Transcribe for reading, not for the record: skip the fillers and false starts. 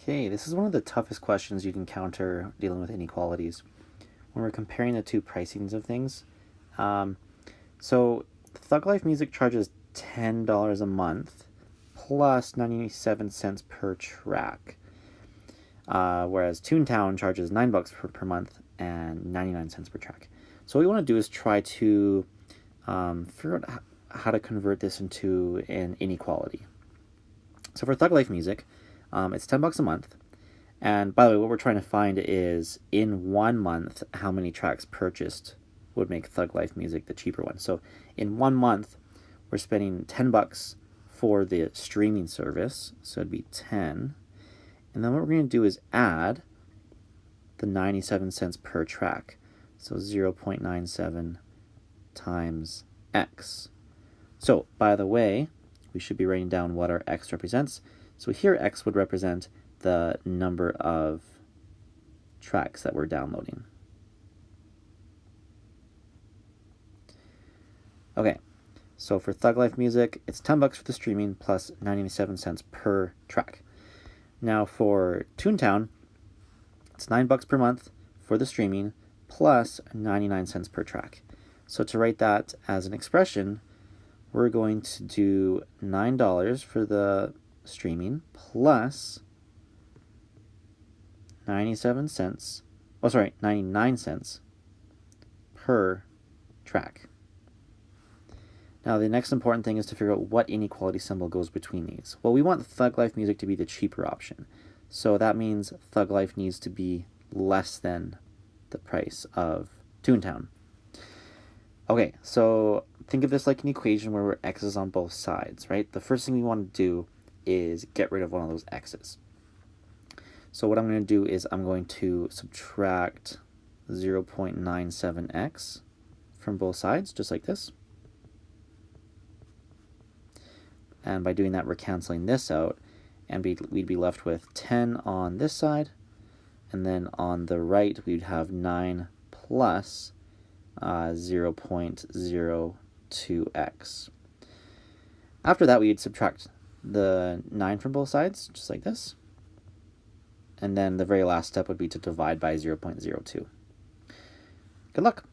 Okay, this is one of the toughest questions you'd encounter dealing with inequalities when we're comparing the two pricings of things. So Thug Life Music charges $10 a month plus 97 cents per track, whereas Toontown charges $9 per month and 99 cents per track. So what we want to do is try to figure out how to convert this into an inequality. So for Thug Life Music, it's $10 a month. And by the way, what we're trying to find is in 1 month, how many tracks purchased would make Thug Life Music the cheaper one. So in 1 month, we're spending $10 for the streaming service. So it'd be 10. And then what we're going to do is add the 97 cents per track. So 0.97 times X. So by the way, we should be writing down what our X represents. So here X would represent the number of tracks that we're downloading. Okay, so for Thug Life Music, it's $10 for the streaming plus 97 cents per track. Now for Toontown, it's $9 per month for the streaming plus 99 cents per track. So to write that as an expression, we're going to do $9 for the streaming plus 99 cents per track. Now the next important thing is to figure out what inequality symbol goes between these. Well, we want Thug Life Music to be the cheaper option. So that means Thug Life needs to be less than the price of Toontown. Okay, so think of this like an equation where we're x's on both sides, right? The first thing we want to do is get rid of one of those x's. So what I'm going to do is I'm going to subtract 0.97x from both sides, just like this. And by doing that, we're canceling this out, and we'd be left with 10 on this side, and then on the right, we'd have 9 plus 0.02x. After that, we'd subtract the 9 from both sides, just like this. And then the very last step would be to divide by 0.02. Good luck.